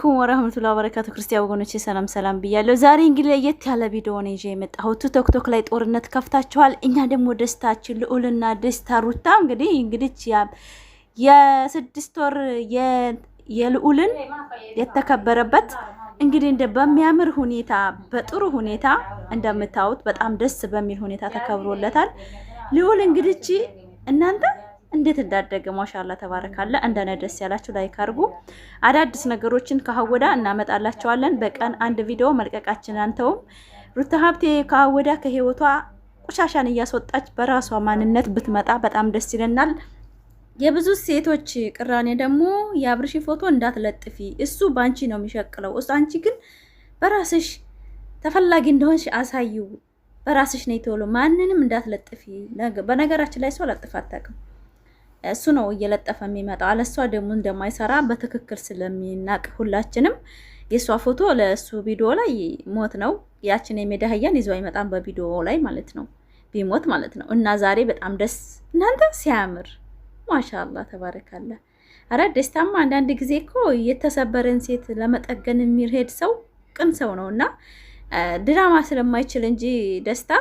አለይኩም ወራህመቱላሂ ወበረካቱ። ክርስቲያን ወገኖቼ ሰላም ብያለሁ። ዛሬ እንግዲህ ለየት ያለ ቪዲዮ ነው ይዤ የመጣሁት። ቲክቶክ ላይ ጦርነት ከፍታችኋል፣ እኛ ደግሞ ደስታችን ልዑልና ደስታ ሩታ እንግዲህ የስድስት ወር የልዑልን የተከበረበት እንግዲህ በሚያምር ሁኔታ በጥሩ ሁኔታ እንደምታዩት በጣም ደስ በሚል ሁኔታ ተከብሮለታል። ልዑል እንግዲህ እናንተ እንዴት እንዳደገ ማሻአላ ተባረካለ። እንደነ ደስ ያላችሁ ላይክ አድርጉ። አዳዲስ ነገሮችን ከሀወዳ እናመጣላችኋለን። በቀን አንድ ቪዲዮ መልቀቃችን አንተውም። ሩታ ሀብቴ ከሀወዳ ከህይወቷ ቆሻሻን እያስወጣች በራሷ ማንነት ብትመጣ በጣም ደስ ይለናል። የብዙ ሴቶች ቅራኔ ደግሞ የአብርሽ ፎቶ እንዳትለጥፊ፣ እሱ ባንቺ ነው የሚሸቅለው። አንቺ ግን በራስሽ ተፈላጊ እንደሆንሽ አሳዩ። በራስሽ ነው ተወሎ ማንንም እንዳትለጥፊ። በነገራችን ላይ ሰው ለጥፋ አታውቅም። እሱ ነው እየለጠፈ የሚመጣው። አለሷ ደግሞ እንደማይሰራ በትክክል ስለሚናቅ ሁላችንም የሷ ፎቶ ለሱ ቪዲዮ ላይ ሞት ነው። ያችን የሜዳህያን ይዞ አይመጣም በቪዲዮ ላይ ማለት ነው፣ ቢሞት ማለት ነው። እና ዛሬ በጣም ደስ እናንተ ሲያምር ማሻአላ ተባረካለ። አረ ደስታማ አንዳንድ ጊዜ እኮ የተሰበረን ሴት ለመጠገን የሚሄድ ሰው ቅን ሰው ነውና ድራማ ስለማይችል እንጂ ደስታ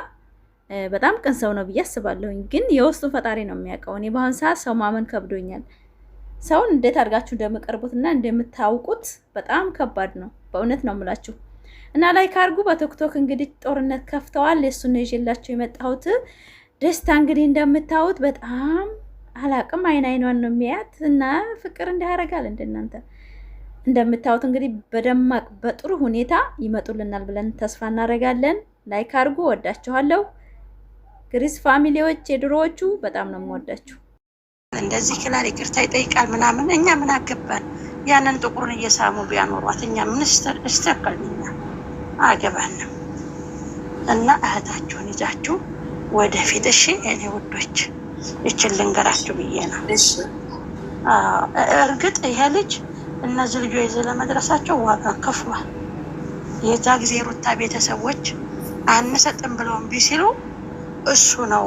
በጣም ቅን ሰው ነው ብዬ አስባለሁኝ። ግን የውስጡን ፈጣሪ ነው የሚያውቀው። እኔ በአሁን ሰዓት ሰው ማመን ከብዶኛል። ሰውን እንዴት አድርጋችሁ እንደምቀርቡትና እንደምታውቁት በጣም ከባድ ነው። በእውነት ነው የምላችሁ። እና ላይክ አድርጉ። በቲክቶክ እንግዲህ ጦርነት ከፍተዋል። የሱን ነው ይዤላችሁ የመጣሁት። ደስታ እንግዲህ እንደምታዩት በጣም አላቅም አይኗን ነው የሚያት እና ፍቅር እንዳያረጋል እንደናንተ እንደምታዩት እንግዲህ በደማቅ በጥሩ ሁኔታ ይመጡልናል ብለን ተስፋ እናደርጋለን። ላይክ አድርጉ። ወዳችኋለሁ። ግሪስ ፋሚሊዎች የድሮዎቹ በጣም ነው የምወዳችሁ። እንደዚህ ክላል ይቅርታ ይጠይቃል ምናምን፣ እኛ ምን አገባን? ያንን ጥቁሩን እየሳሙ ቢያኖሯት እኛ ምን እስተቀልኛ አገባንም። እና እህታችሁን ይዛችሁ ወደፊት እሺ። እኔ ውዶች ይችል ልንገራችሁ ብዬ ነው። እሺ እርግጥ ይሄ ልጅ እነዚህ ልጆች ይዘው ለመድረሳቸው ዋጋ ከፍሏል። የዛ ጊዜ ሩታ ቤተሰቦች አንሰጥም ብለው እምቢ ሲሉ እሱ ነው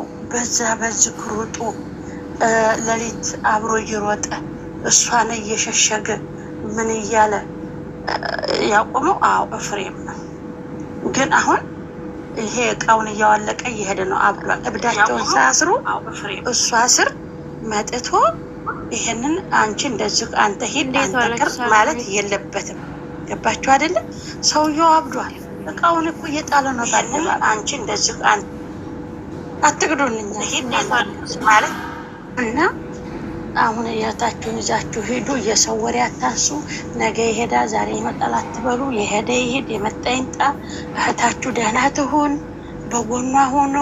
በዚህ ክሩጡ ለሊት አብሮ እየሮጠ እሷን እየሸሸገ ምን እያለ ያቆመው። አዎ እፍሬም ነው። ግን አሁን ይሄ እቃውን እያዋለቀ እየሄደ ነው አብሮ እብዳቸውን ሳያስሩ እሷ ስር መጥቶ ይሄንን አንቺ እንደዚህ አንተ ሂድ አንተከር ማለት የለበትም። ገባችሁ አይደለ? ሰውየው አብዷል። እቃውን እኮ እየጣለ ነው ባለ አንቺ እንደዚህ አትግዱልኝ ሂድ ማለት እና አሁን የታችሁን ይዛችሁ ሂዱ። የሰው ወሬ አታንሱ። ነገ ይሄዳ ዛሬ ይመጣል አትበሉ። የሄደ ይሄድ የመጣ ይምጣ። እህታችሁ ደህና ትሁን፣ በጎኗ ሆኖ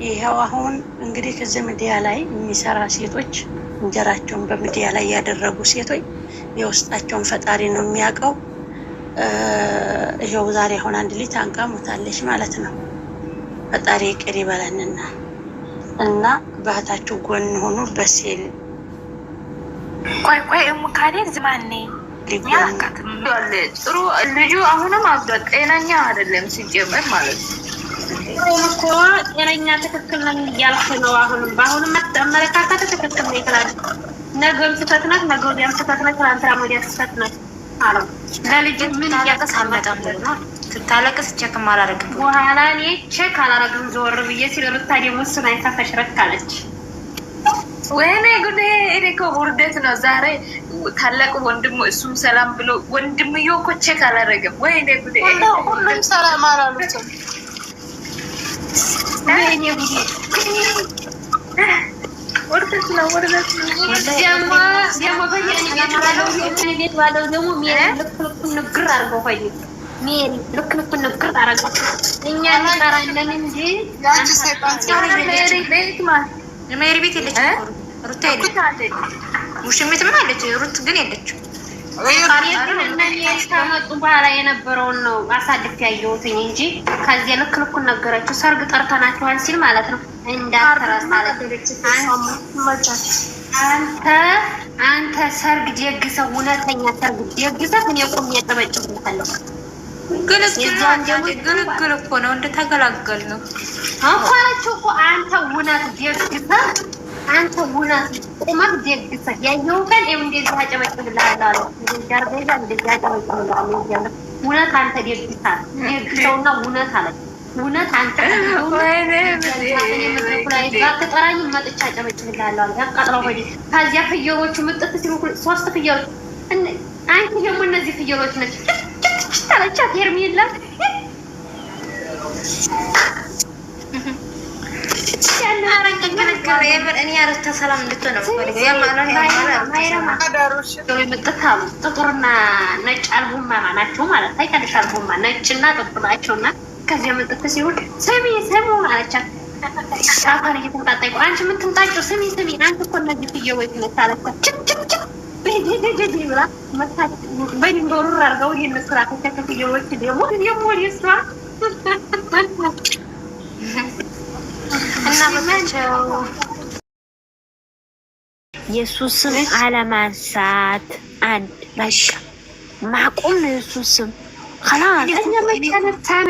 ይሄው አሁን እንግዲህ ከዚህ ሚዲያ ላይ የሚሰራ ሴቶች እንጀራቸውን በሚዲያ ላይ ያደረጉ ሴቶች የውስጣቸውን ፈጣሪ ነው የሚያውቀው። ይሄው ዛሬ አሁን አንድ ልጅ ታንቃ ሞታለች ማለት ነው። ፈጣሪ ይቅር ይበለንና እና በእህታችሁ ጎን ሆኑ። በሴል ቆይ ሙካዴን ዝማኔ ያካትም ጥሩ ልጁ አሁንም አብዷል። ጤነኛ አይደለም ሲጀመር ማለት ነው። እኮ ጤነኛ ትክክል ነኝ እያልኩ ነው። በአሁንም አመለካከት ትክክል ነው ይላል። ነገም ስህተት ናት፣ ነገ ወዲያም ስህተት ናት፣ ትናንትና ወዲያ ስህተት ናት አለ። ለልጅ ምን እያቀሳመጠም ነው ስታለቅስ ቼክ አላረግም። በኋላ እኔ ቼክ አላረግም ዞር ብዬ ሲለሩታ ደግሞ እሱን አይታ ተሽረካለች። ወይኔ ጉዴ! እኔ እኮ ውርደት ነው ዛሬ። ታላቅ ወንድሙ እሱም ሰላም ብሎ ወንድምየው እኮ ቼክ አላረግም። ወይኔ ጉዴ! ሁሉም ሰላም አላሉት። ወይኔ ጉዴ! ወርደት ነው ወርደት ነው። ደግሞ ቤት ባለው ደግሞ ልክ ንግር አድርገው ሆይ ሜሪ ልክ ንግር አደረገው። እኛ እንጠራለን እንጂ ሜሪ ቤት የለችም። ሩታ የለችም። ሙሽሚት ምን አለች? ሩት ግን የለችም። ከመጡ በኋላ የነበረውን ነው አሳልፍ ያየሁት እንጂ ከዚያ ልክ ልኩን ነገረችው። ሰርግ ጠርተናችኋል ሲል ማለት ነው እንዳትረሳለች። አንተ ሰርግ ደግሰው እውነተኛ ሰርግ ደግሰህ እኔ ቆሜ ያጠበጭብታለሁ። ግልግል እኮ ነው እንደተገላገል ነው አቋራቸው እኮ አንተ እውነት ደግሰህ አንተ ውነት ቁመህ ደግሰህ ያየው ቀን እንደዚህ አጨበጭብልሃለሁ አለው። እንደዚህ አርገዛ እንደዚህ አጨበጭብልሃለሁ እያለ ውነት አንተ ደግሰውና ውነት አለ ውነት አንተ ባትጠራኝ መጥቻ አጨበጭብልሃለሁ አለ። ያቃጥለው ሆዴ። ከዚያ ፍየሎቹ ምጥት ሲሉ 3 ፍየሎች አንቺ ደግሞ እነዚህ ፍየሎች ነች ታለቻት ሄርሜላ ጥቁርና ነጭ አልቡማ ናቸው ማለት ታይቀልሽ። አልቡማ ነጭና ጥቁር ናቸውና ከዚያ መጥተህ ሲሆን ስሚ አለቻት። ራሷን እየተንጣጣች አንቺ የምትንጣጭው ስሚ አንቺ እኮ እነዚህ ፍየሎች ነች አለቻት። ብላ መታች በድንበሩ አድርገው ይህን ስራ ከፍየሎች ደግሞ ሊሷ እና መቸው የሱስም አለማንሳት አንድ በቃ ማቆም ነው። የሱስም خلاص እኛ መቻነታና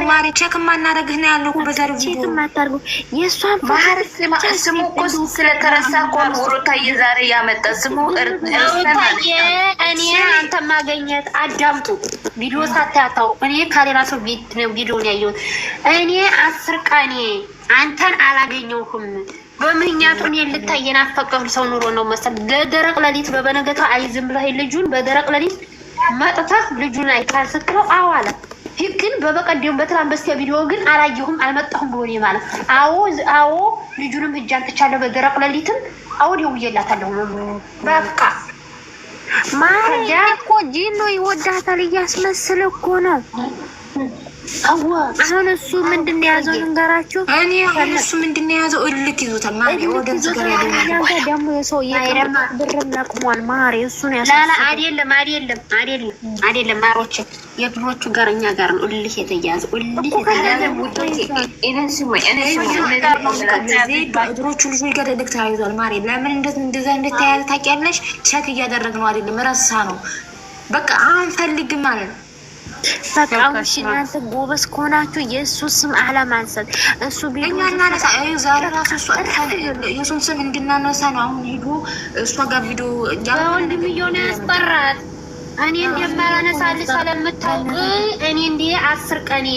ማሪ ቼክ ማናረግህ ነው ያለው በዛሬው ቼክ ማታርጉ የሷን ባህርስ ስሙ እኮ ስለተረሳ እኮ ሩታ የዛሬ ያመጣ ስሙ እኔ አንተ ማገኘት አዳምጡ ቪዲዮ ሳታያታው እኔ ካሌላ ሰው ቪዲዮን ያየሁት እኔ 10 ቀኔ አንተን አላገኘሁም። በምክንያቱ እኔ ልታየና ፈቀው ሰው ኑሮ ነው መሰል በደረቅ ለሊት በበነገታው አይዝም ብለህ ልጁን በደረቅ ለሊት መጥተህ ልጁን አይታል ስትለው አዎ አለ። ግን በበቀደም በትላንት በስቲያ ቪዲዮ ግን አላየሁም አልመጣሁም ብሎ ነው ማለት። አዎ ልጁንም እጅ አንጥቻለሁ በደረቅ ለሊትም አዎ ደውዬላታለሁ። በቃ ማሪያ እኮ ጂኖ ይወዳታል እያስመሰለ እኮ ነው። አሁን እሱ ምንድን ነው ያዘው ልንገራችሁ። እኔ አሁን እሱ ምንድን ነው ያዘው እልክ ይዞታል ማሪ ወደዚህ ጋር ያለው ደግሞ የሰው የቀረማ ብርም ለቅሟል ማሪ እሱ ነው ያዘው። ላላ አይደለም ማሮች የብሮቹ ጋር እኛ ጋር ነው እልክ የተያዘው እልክ ድሮቹ ልጆች ጋር ደግ ተያይዟል ማሪ። ለምን እንደዛ እንደተያዘ ታውቂያለሽ? ቼክ እያደረግነው አይደለም ረሳ ነው በቃ አንፈልግም ማለት ነው። በቃ እሺ እናንተ ጎበዝ ከሆናችሁ የሱስ ስም አለማንሳት እሱ ቢኛና ነሳ ዛሬ ራሱ እሱ የሱን ስም እንድናነሳ ነው። አሁን ሄዶ እሷ ጋር ቪዲዮ ወንድም ይሆነ ያስጠራት እኔ እንደማላነሳልሽ ስለምታውቅ እኔ እንደ 10 ቀኔ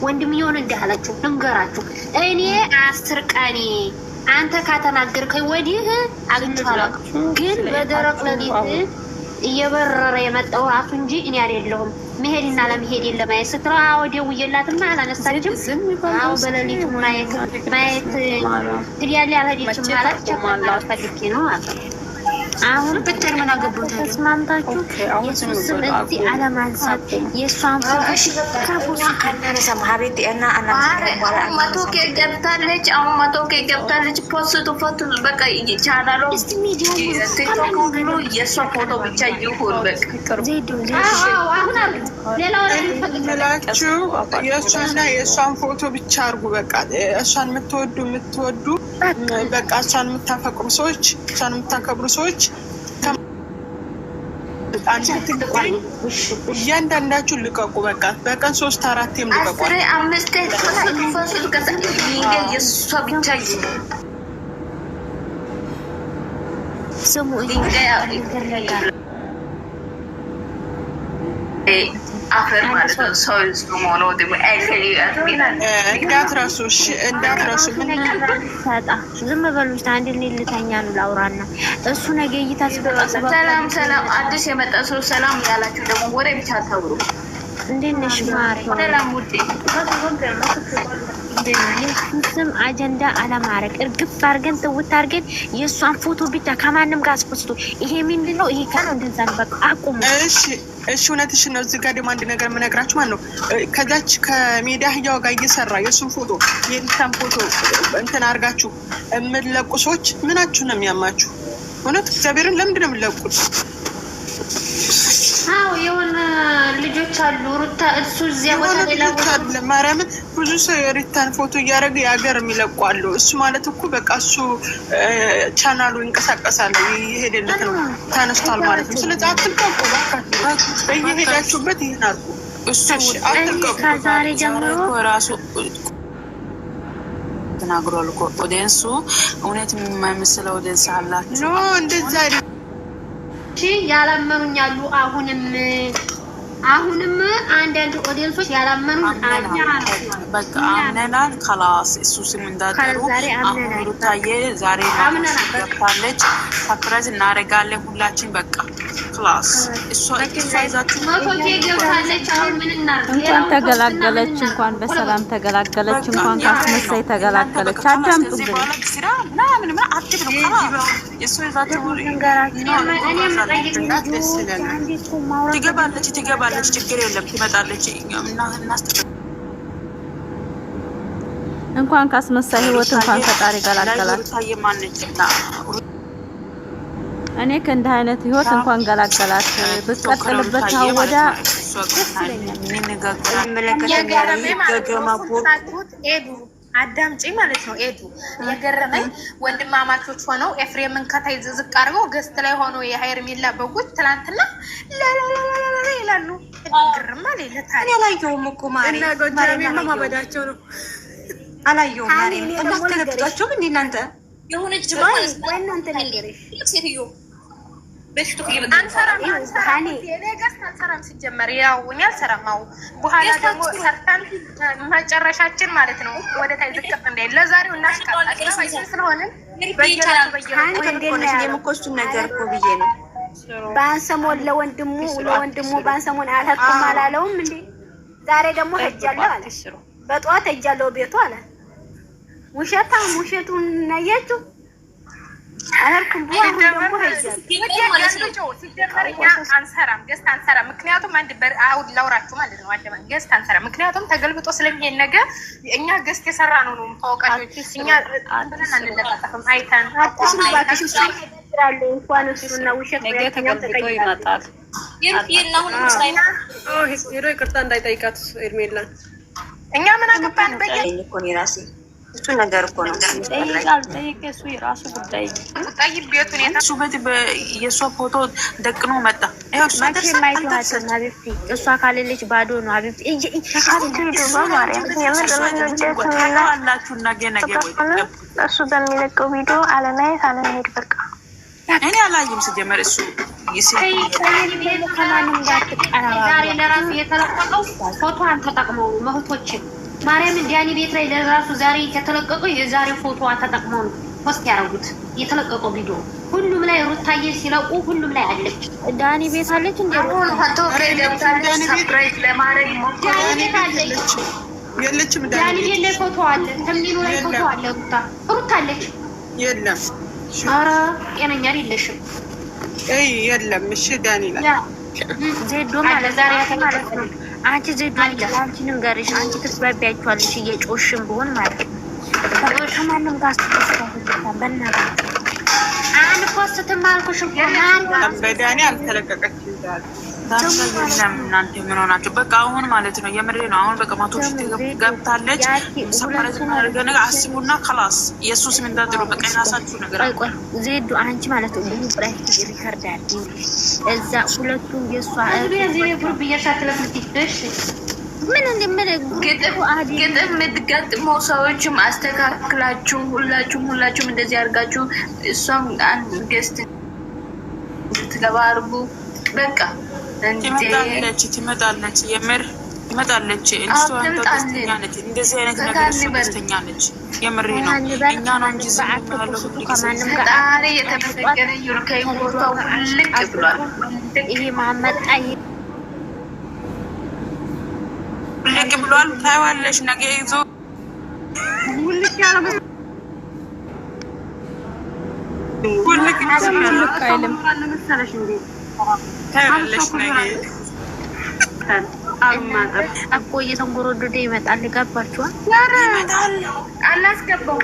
ወንድም ይሆነ እንዳላችሁ ልንገራችሁ። እኔ 10 ቀኔ አንተ ከተናገርከኝ ወዲህ አግኝቷለሁ። ግን በደረቅ ለሊት እየበረረ የመጣው ራሱ እንጂ እኔ አይደለሁም። መሄድና ለመሄድ የለማየት ስትለው አዎ ደውዬላትማ አላነሳችም። አዎ በሌሊቱ ማየት ትዲያለ ያልሄደችም ማለት ቸማላ ፈልጌ ነው ማለት አሁን ብትር ምን አገባው ተስማምታችሁ የሱስም እዚህ አለማንሳት የሷን ፍቅሽ ከቡስ ካናነሳ ማህቤት እና መቶኬ ገብታለች። አሁን መቶኬ ገብታለች። ፖስቱ ፎቶ በቃ ቻናሉ ቲክቶክ ሁሉ የሷ ፎቶ ብቻ ይሁን በቃ ዜዶ አሁን ሌላው ለላችሁ የሷና የሷን ፎቶ ብቻ አርጉ በቃ እሷን የምትወዱ በቃ እሷን የምታፈቅሩ ሰዎች እሷን የምታከብሩ ሰዎች እያንዳንዳችሁ ልቀቁ በቃ በቀን 3-4 ልቀቁ። 5 የእሷ ብቻ ስሙ አፈር ማለት ነው። ሰው ሆኖ ደግሞ እንዳትረሱ ምን ታጣ ዝም በሉኝ። አንድ ልተኛ ነው ላውራና እሱ ነገ እይታስበቃ ሰላም አዲስ የመጣ ሰው ሰላም ያላችሁ ደግሞ ወሬ ብቻ ታውሩ። እንዴት ነሽ ማር? ሰላም ውዴ። የሱስም አጀንዳ አለማረግ እርግፍ አድርገን ትውት አድርገን የእሷን ፎቶ ብቻ ከማንም ጋር አስፖስቶ ይሄ ምንድን ነው? ይሄ ካን እንደዛ በቃ አቁሙ። እሺ እውነትሽን ነው። እዚህ ጋር ደግሞ አንድ ነገር የምነግራችሁ ማለት ነው ከዛች ከሜዳ ህያው ጋር እየሰራ የእሱን ፎቶ የሪታን ፎቶ እንትን አድርጋችሁ የምትለቁ ሰዎች ምናችሁ ነው የሚያማችሁ? እውነት እግዚአብሔርን ለምንድን ነው የምትለቁት? አዎ የሆነ ልጆች አሉ ሩታ እሱ እዚያ ቦታ ሌላ ቦታ ለማርያምን ብዙ ሰው የሪታን ፎቶ እያደረገ የሀገር የሚለቁ አሉ። እሱ ማለት እኮ በቃ እሱ ቻናሉ ይንቀሳቀሳል ይሄድለት ነው ተነስቷል ማለት ነው። ስለዚህ አትልቀቁ ባካችሁ በየሄዳችሁበት ይሄን አድርጉ። እሱ አትልቀቁ ከዛሬ ጀምሮ ራሱ ተናግሯል እኮ ኦዲየንሱ እውነት የማይመስለው ኦዲየንስ አላችሁ። ኖ እንደዛ ያላመኑኝ አሉ። አሁንም አንዳንድ ኦዲየንሶች ያላመኑ በቃ አምነናል። ከላስ እሱ ስም እንዳጠሩ አሁን ሩታዬ ዛሬ ገብታለች። ሰፕራይዝ እናደርጋለን ሁላችን በቃ ክላስ እሷ ይዛችሁ ገብታለች። አሁን ምን እናርግ? እንኳን ተገላገለች፣ እንኳን በሰላም ተገላገለች፣ እንኳን ካስመሳይ ተገላገለች። አዳምጡ ግን ስራ ምናምን አትብሉ። ከላስ እሱ ይዛችሁ ትገባለች፣ ችግር የለም ትመጣለች። እንኳን ካስመሳይ ህይወት እንኳን ፈጣሪ ገላገላት። እኔ ከእንዲህ አይነት ህይወት እንኳን ገላገላት። ብትቀጥልበት ወዳ አዳምጪ ማለት ነው። ኤዱ የገረመኝ ወንድማማቾች ሆነው ኤፍሬምን ከታይ ዝቅ አድርገው ገስት ላይ ሆኖ የሀይርሜላ በጎች ትላንትና ይላሉ። ግርማ ሌለታል አላየሁም እኮ ማሪ ማበዳቸው ነው። አላየሁም ማሪ እንዳትለብጧቸው እንዴ እናንተ የሆነች እናንተ ሴትዮ አንሰራም ሲጀመር ያው እኔ አልሰራም። በኋላ ደግሞ ሰርተን መጨረሻችን ማለት ነው ወደ ታይ ዝቅጥ እንዳይል ለዛሬው እናስቀጣለን ስለሆነ እሱን ነገር እኮ ብዬ ነው። በአንሰሞን ለወንድሙ በአንሰሞን አልሄድኩም አላለውም እንዴ? ዛሬ ደግሞ ሄጃለሁ አለ። በጠዋት ሄጃለሁ ቤቱ አለ። ውሸቱን ነያችሁ አልኩም ደግሞ ሄጃለሁ። አንሰራም ገስት አንሰራም። ምክንያቱም አንድ አውድ ላውራችሁ ማለት ነው አደማ ገስት አንሰራም። ምክንያቱም ተገልብጦ ስለሚሄድ ነገር እኛ ገስት የሰራ ነው ታውቃለች። እኛ ብለን አንለጣጠፍም። አይተን እንኳን እሱና ውሸት ተገልብጦ ይመጣል። ሄዶ ይቅርታ እንዳይጠይቃት ኤርሜላን እኛ ምን አገባን? ራሴ እሱ ነገር እኮ ነው ጠይቅ። እሱ የራሱ ጉዳይ ጠይቅ። ቤቱን እሱ የእሷ ፎቶ ደቅኖ መጣ። እሷ ካለለች ባዶ ነው። አቤት አላችሁ ነገ እሱ በሚለቀው ቪዲዮ አለማየት አለመሄድ በቃ እኔ አላየም። ሲጀመር እሱ ዛሬ ለራሱ የተለቀቀው ፎቶዋን ተጠቅመው መህቶችን ማርያምን ዳኒ ቤት ላይ ለራሱ ዛሬ የተለቀቀው የዛሬ ፎቶዋን ተጠቅመው ነው ፖስት ያደረጉት። የተለቀቀው ቪዲዮ ሁሉም ላይ ሩታዬ ሲለቁ ሁሉም ላይ አለች። ዳኒ ቤት አለች እንዴ? አሁን ፎቶ ከደብታለች ሰፕራይዝ ለማድረግ ዳኒ ቤት አለች። የለችም። ዳኒ ቤት ላይ ፎቶ አለ፣ ተምኒኑ ላይ ፎቶ አለ። ሩታ አለች። የለም። ኧረ ጤነኛ አይደለሽም። የለም። እሺ ዳኒ ላይ ዜዶ ማለት ዛሬ ያተማረት ነው። አንቺ ዜዶ አንቺ ንገርሽ፣ አንቺ ተስባቢያችኋለሽ እየጮሽም ቢሆን ማለት ነው። ከማንም ጋር አስተካክለሽ በእናትሽ አንፖስትም አልኩሽ እኮ በዳኒ አልተለቀቀችም። እናንተ ምን ሆናችሁ? በቃ አሁን ማለት ነው የምሬ ነው። አሁን በቃ ማቶች ገብታለች። ሰፕራይዝ ማድረግ ነገር አስቡና ከላስ ኢየሱስ ምን እንዳደሩ በቃ የራሳችሁ ነገር ቆይ ዜዶ አንቺ ማለት ነው ብዙ ፕራክቲስ ሪከርድ አለ እዛ ሁለቱም የሷ ግሩፕ እየሻተለፍትሽ ምን እንደምልህ ግጥም የምትገጥመው ሰዎችም አስተካክላችሁ ሁላችሁም እንደዚህ አድርጋችሁ እሷም አንድ ገስት ትገባ አድርጉ። በቃ ትመጣለች። የምር ትመጣለች። እሷ ደስተኛ ነች። እንደዚህ አይነት ነገር እሷ ደስተኛ ነች። የምሬ ነው። እኛ ነው እንጂ ፈጣሪ የተመሰገነ ይሁን። ከይወጣው ልቅ ብሏል። ይሄ ማመጣ ልቅ ብሏል። ታይዋለሽ ነገ ይዞ ሁልክ ያለ ሁልክ አይልም መሰለሽ እንዴ ታይዋለሽ ነገ እኮ እየተንጎረደደ ይመጣል። ገባችኋል? ይመጣል። አናስገባው